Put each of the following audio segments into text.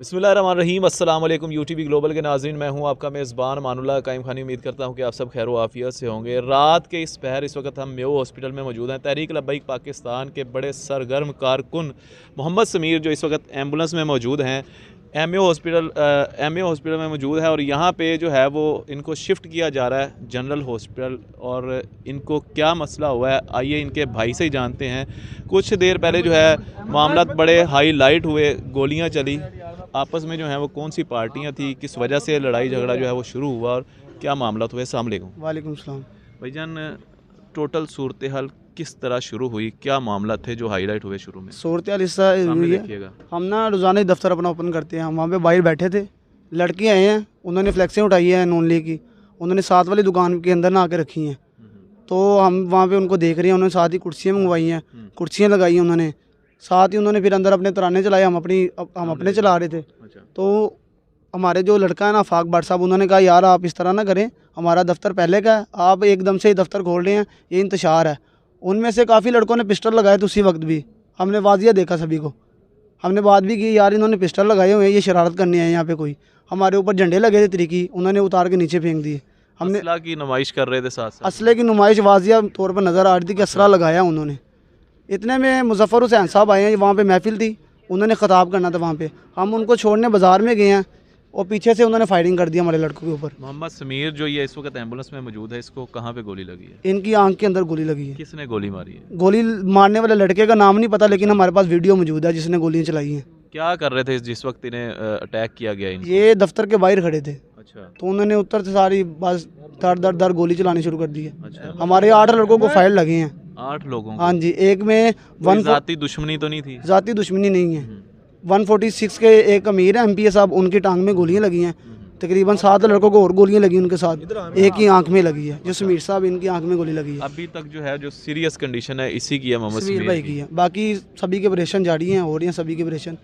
बिस्मिल्लाहिर्रहमानिर्रहीम। अस्सलाम वालेकुम यूटीवी ग्लोबल के नाज़रीन, मैं हूं आपका मेज़बान मानुल्लाह कायम खानी। उम्मीद करता हूं कि आप सब खैर आफियत से होंगे। रात के इस पहर इस वक्त हम मेयो हॉस्पिटल में मौजूद हैं। तहरीक लब्बैक पाकिस्तान के बड़े सरगर्म कारकुन मोहम्मद समीर जो इस वक्त एम्बुलेंस में मौजूद हैं, एमएओ हॉस्पिटल में मौजूद है। और यहाँ पे जो है वो इनको शिफ्ट किया जा रहा है जनरल हॉस्पिटल। और इनको क्या मसला हुआ है आइए इनके भाई से ही जानते हैं। कुछ देर पहले जो है मामला बड़े हाईलाइट हुए, गोलियां चली आपस में, जो है वो कौन सी पार्टियां थी, किस वजह से लड़ाई झगड़ा जो है वो शुरू हुआ और क्या मामला हुआ। अस्सलाम वालेकुम। वालेकुम सलाम। भाईजान, टोटल सूरत हाल किस तरह शुरू हुई, क्या मामला थे जो हाईलाइट हुए शुरू में? सूरत हाल इससे हुई है, देखिएगा। हम ना रोज़ाना ही दफ्तर अपना ओपन करते हैं। हम वहाँ पे बाहर बैठे थे, लड़के आए हैं, उन्होंने फ्लैक्सें उठाई हैं नून लीग की, उन्होंने साथ वाली दुकान के अंदर ना आके रखी हैं। तो हम वहाँ पे उनको देख रहे हैं, उन्होंने साथ ही कुर्सियाँ मंगवाई हैं, कुर्सियाँ लगाई हैं उन्होंने, साथ ही उन्होंने फिर अंदर अपने तराने चलाए, हम अपने चला रहे थे। तो हमारे जो लड़का है ना आफाक भट्ट साहब, उन्होंने कहा यार आप इस तरह ना करें, हमारा दफ्तर पहले का है, आप एकदम से ही दफ्तर खोल रहे हैं, ये इंतशार है। उनमें से काफ़ी लड़कों ने पिस्टल लगाए थे उसी वक्त भी, हमने वाजिया देखा सभी को, हमने बात भी की यार इन्होंने पिस्टल लगाए हुए हैं, ये शरारत करने आए यहाँ पे कोई। हमारे ऊपर झंडे लगे थे तरीकी, उन्होंने उतार के नीचे फेंक दिए। हमने असला की नुमाइश कर रहे थे साथ। असले की नुमाइश वाजिया तौर पर नज़र आ रही थी कि असला लगाया उन्होंने। इतने में मुजफ्फर हुसैन साहब आए हैं, वहाँ पे महफिल थी, उन्होंने ख़ताब करना था वहाँ पे, हम उनको छोड़ने बाज़ार में गए हैं और पीछे से उन्होंने फायरिंग कर दी हमारे लड़कों के ऊपर। मोहम्मद समीर जो ये इस वक्त एम्बुलेंस में मौजूद है, इसको कहाँ पे गोली लगी है? इनकी आंख के अंदर गोली लगी है। किसने गोली मारी है? गोली मारने वाले लड़के का नाम नहीं पता, लेकिन हमारे पास वीडियो मौजूद है जिसने गोलियाँ चलाई हैं। क्या कर रहे थे जिस वक्त इन्हें अटैक किया गया इनको? ये दफ्तर के बाहर खड़े थे। अच्छा। तो उन्होंने उत्तर से सारी बस दर गोली चलानी शुरू कर दी है। अच्छा। हमारे 8 लड़कों को फायर लगे हैं। 8 लोगों को? हाँ जी, एक में जाती दुश्मनी तो नहीं थी? जाती दुश्मनी नहीं है। 146 के एक अमीर है एमपीए साहब, उनकी टांग में गोलियां लगी हैं। तकरीबन 7 लड़कों को और गोलियां लगी उनके साथ, एक ही आंख में लगी है, जो समीर साहब इनकी आंख में गोली लगी है। अभी तक जो है जो सीरियस कंडीशन है इसी की है, मोहम्मद समीर भाई की है, बाकी सभी के ऑपरेशन जारी हैं, हो रही हैं सभी के ऑपरेशन।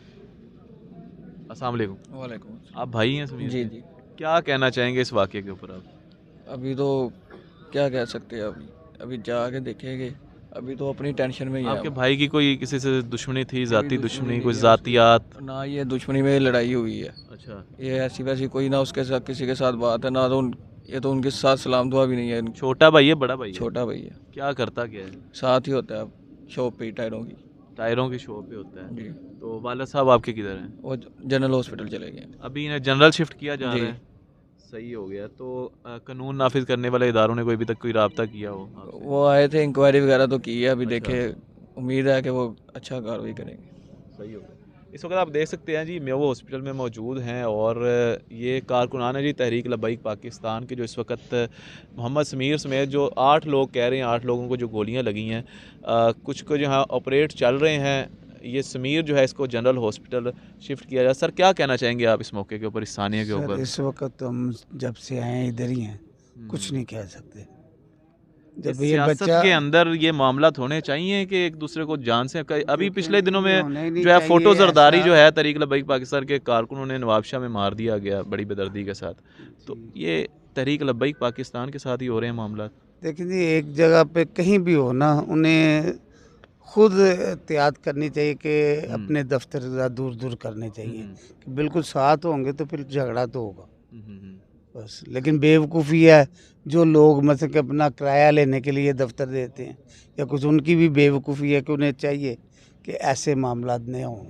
अस्सलाम वालेकुम। वालेकुम। आप भाई हैं समीर? जी जी। क्या कहना चाहेंगे इस वाक़े के ऊपर आप? अभी तो क्या कह सकते हैं, अभी जाके देखेंगे, अभी तो अपनी टेंशन में ही है। आपके भाई की कोई किसी से दुश्मनी थी, जाती दुश्मनी, कोई नहीं है जातियात? ना, ये दुश्मनी में लड़ाई हुई है। अच्छा। ये ऐसी वैसी कोई ना उसके साथ किसी के साथ बात है ना, तो ये तो उनके साथ सलाम दुआ भी नहीं है। छोटा भाई है बड़ा भाई है? छोटा भाई है। क्या करता क्या है? साथ ही होता है शॉप पे टायरों की। टायरों की शॉप पे होता है जी। तो वाला साहब आपके किधर हैं? वो जनरल हॉस्पिटल चले गए। अभी इन्हें जनरल शिफ्ट किया जा जी। रहा है? सही हो गया। तो कानून नाफिज करने वाले इदारों ने कोई अभी तक कोई राब्ता किया हो आपसे? वो आए थे, इंक्वायरी वगैरह तो की है, अभी अच्छा। देखे, उम्मीद है कि वो अच्छा कार्रवाई करेंगे। सही हो गया। इस वक्त आप देख सकते हैं जी, मेयो हॉस्पिटल में मौजूद हैं और ये कारकुनान है जी तहरीक लब्बैक पाकिस्तान के, जो इस वक्त मोहम्मद समीर समेत जो 8 लोग कह रहे हैं, 8 लोगों को जो गोलियां लगी हैं, कुछ को जो है ऑपरेट चल रहे हैं। ये समीर जो है इसको जनरल हॉस्पिटल शिफ्ट किया जाए। सर क्या कहना चाहेंगे आप इस मौके के ऊपर, इस सानिया के ऊपर? इस वक्त तो हम जब से आए हैं इधर ही हैं, कुछ नहीं कह सकते। जब ये सियासत बच्चा के अंदर ये मामला होने चाहिए कि एक दूसरे को जान से अभी पिछले दिनों में होने नहीं जो है चाहिए फोटो जरदारी ऐसा। जो है तहरीक लब्बैक पाकिस्तान के कारकुनों ने नवाबशाह में मार दिया गया बड़ी बेदर्दी के साथ। तो ये तहरीक लब्बैक पाकिस्तान के साथ ही हो रहे हैं मामला? देखिए जी, एक जगह पे कहीं भी हो ना, उन्हें खुद एहतियात करनी चाहिए कि अपने दफ्तर ज़रा दूर दूर करने चाहिए। कि बिल्कुल साथ होंगे तो फिर झगड़ा तो होगा बस। लेकिन बेवकूफ़ी है जो लोग मतलब कि अपना किराया लेने के लिए दफ्तर देते हैं, या कुछ उनकी भी बेवकूफ़ी है कि उन्हें चाहिए कि ऐसे मामला न हों।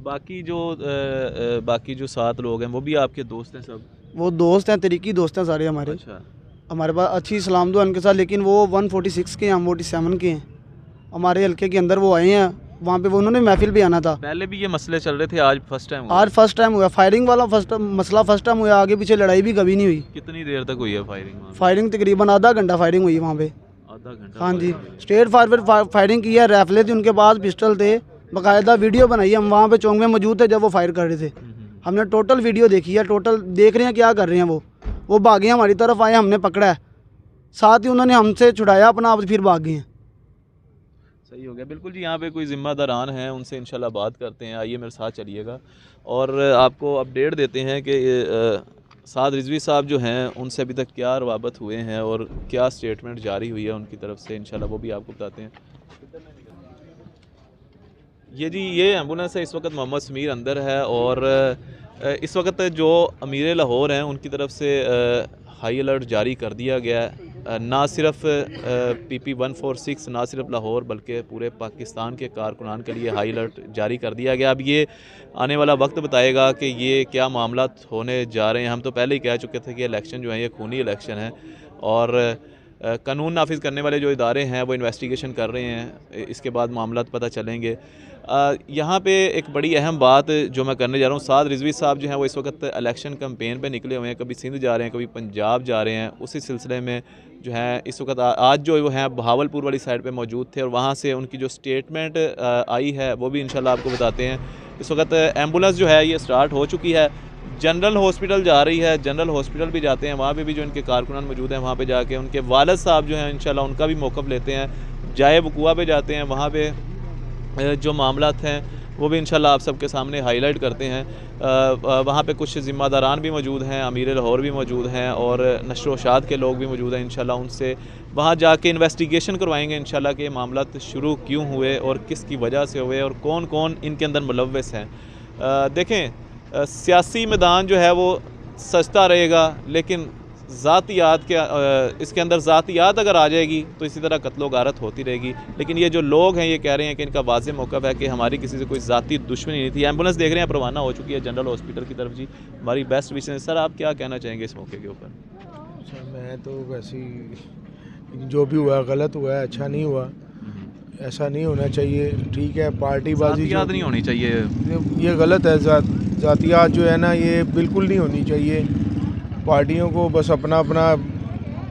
बाकी जो 7 लोग हैं वो भी आपके दोस्त हैं सब? वो दोस्त हैं, तरीकी दोस्त हैं सारे हमारे। अच्छा। हमारे पास अच्छी सलाम दुआ उनके साथ, लेकिन वो 146 के हैं, हम 47 के हैं। हमारे हल्के के अंदर वो आए हैं, वहाँ पे वो उन्होंने महफिल भी आना था। पहले भी ये मसले चल रहे थे, आज फर्स्ट टाइम? आज फर्स्ट टाइम हुआ फायरिंग वाला, मसला फर्स्ट टाइम हुआ, आगे पीछे लड़ाई भी कभी नहीं हुई। कितनी देर तक हुई है फायरिंग वहाँ पे? फायरिंग तकरीबन आधा घंटा फायरिंग हुई वहाँ पे। आधा घंटा? हाँ जी, स्ट्रेट फॉरवर्ड फायरिंग की है, राइफलें थी उनके पास, पिस्टल थे, बाकायदा वीडियो बनाई है। हम वहाँ पे चौक में मौजूद थे जब वो फायर कर रहे थे, हमने टोटल वीडियो देखी है, टोटल देख रहे हैं क्या कर रहे हैं। वो भागे हमारी तरफ आए, हमने पकड़ा है, साथ ही उन्होंने हमसे छुड़ाया अपना, आप फिर भाग गए हैं। सही हो गया। बिल्कुल जी, यहाँ पे कोई ज़िम्मेदारान हैं, उनसे इंशाल्लाह बात करते हैं। आइए मेरे साथ चलिएगा और आपको अपडेट देते हैं कि साद रिजवी साहब जो हैं उनसे अभी तक क्या रवाबत हुए हैं और क्या स्टेटमेंट जारी हुई है उनकी तरफ से, इंशाल्लाह वो भी आपको बताते हैं। ये जी ये एम्बुलेंस है, इस वक्त मोहम्मद समीर अंदर है और इस वक्त जो अमीर लाहौर हैं उनकी तरफ से हाई अलर्ट जारी कर दिया गया है। ना सिर्फ PP 146 ना सिर्फ लाहौर बल्कि पूरे पाकिस्तान के कारकुनान के लिए हाई अलर्ट जारी कर दिया गया। अब ये आने वाला वक्त बताएगा कि ये क्या मामला होने जा रहे हैं। हम तो पहले ही कह चुके थे कि इलेक्शन जो है ये खूनी इलेक्शन है और कानून नाफिज करने वाले जो इदारे हैं वो इन्वेस्टिगेशन कर रहे हैं, इसके बाद मामला पता चलेंगे। यहाँ पे एक बड़ी अहम बात जो मैं करने जा रहा हूँ, साद रिजवी साहब जो हैं वो इस वक्त इलेक्शन कैंपेन पे निकले हुए हैं, कभी सिंध जा रहे हैं कभी पंजाब जा रहे हैं। उसी सिलसिले में जो है इस वक्त आज जो वो हैं बहावलपुर वाली साइड पे मौजूद थे और वहाँ से उनकी जो स्टेटमेंट आई है वो भी इंशाल्लाह आपको बताते हैं। इस वक्त एम्बुलेंस जो है ये स्टार्ट हो चुकी है, जनरल हॉस्पिटल जा रही है। जनरल हॉस्पिटल भी जाते हैं, वहाँ पे भी जो इनके कारकुनान मौजूद हैं वहाँ पे जाके उनके वालिद साहब जो हैं इंशाल्लाह उनका भी मौक़िफ़ लेते हैं। जाए वकुआ पे जाते हैं, वहाँ पे जो मामलात हैं वो भी इंशाल्लाह आप सबके सामने हाईलाइट करते हैं। वहाँ पे कुछ ज़िम्मेदारान भी मौजूद हैं, अमीर लाहौर भी मौजूद हैं और नशर-ओ-शाद के लोग भी मौजूद हैं। इंशाल्लाह उनसे वहाँ जाके इन्वेस्टिगेशन करवाएंगे इंशाल्लाह कि मामलात शुरू क्यों हुए और किसकी वजह से हुए और कौन कौन इनके अंदर मुलव्वस हैं। देखें सियासी मैदान जो है वो सजता रहेगा, लेकिन ज़ातियात के इसके अंदर ज़ातियात अगर आ जाएगी तो इसी तरह कत्लो गारत होती रहेगी। लेकिन ये जो लोग हैं ये कह रहे हैं कि इनका वाज़ेह मौक़िफ़ है कि हमारी किसी से कोई ज़ाती दुश्मनी नहीं थी। एम्बुलेंस देख रहे हैं रवाना हो चुकी है जनरल हॉस्पिटल की तरफ जी। हमारी बेस्ट विशेष। सर आप क्या कहना चाहेंगे इस मौके के ऊपर? मैं तो वैसे ही जो भी हुआ गलत हुआ है, अच्छा नहीं हुआ, ऐसा नहीं होना चाहिए। ठीक है, पार्टीबाजी याद नहीं होनी चाहिए, ये गलत है। ज़ातियात जो है ना ये बिल्कुल नहीं होनी चाहिए। पार्टियों को बस अपना अपना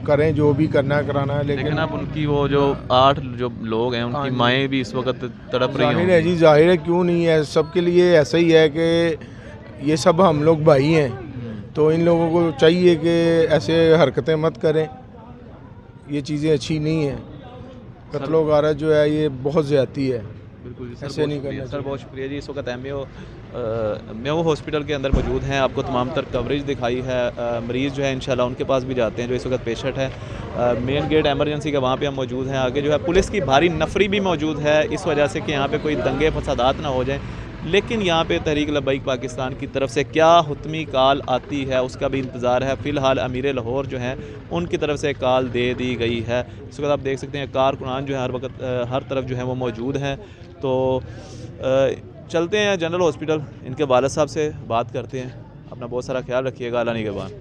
करें जो भी करना है कराना है, लेकिन अब उनकी वो जो 8 जो लोग हैं उनकी माएँ भी इस वक्त तड़प रही हैं। जाहिर है जी, जाहिर है, क्यों नहीं है। सबके लिए ऐसा ही है कि ये सब हम लोग भाई हैं, तो इन लोगों को चाहिए कि ऐसे हरकतें मत करें। ये चीज़ें अच्छी नहीं हैं। कत्लो गारत जो है ये बहुत ज़्यादती है, बिल्कुल जी, ऐसे नहीं करना। सर बहुत शुक्रिया जी। इस वक्त मेयो हॉस्पिटल के अंदर मौजूद हैं, आपको तमाम तर कवरेज दिखाई है। मरीज़ जो है इंशाल्लाह उनके पास भी जाते हैं जो इस वक्त पेशेंट है। मेन गेट एमरजेंसी का वहाँ पे हम मौजूद हैं। आगे जो है पुलिस की भारी नफरी भी मौजूद है इस वजह से कि यहाँ पे कोई दंगे फसादात ना हो जाएं। लेकिन यहाँ पे तहरीक लब्बैक पाकिस्तान की तरफ से क्या हुत्मी कॉल आती है उसका भी इंतज़ार है। फ़िलहाल अमीर लाहौर जो हैं उनकी तरफ से कॉल दे दी गई है। इस वक्त आप देख सकते हैं कारकुनान जो है हर वक्त हर तरफ जो है वो मौजूद हैं। तो चलते हैं जनरल हॉस्पिटल, इनके वालिद साहब से बात करते हैं। अपना बहुत सारा ख्याल रखिएगा। अल्लाह निगहबान।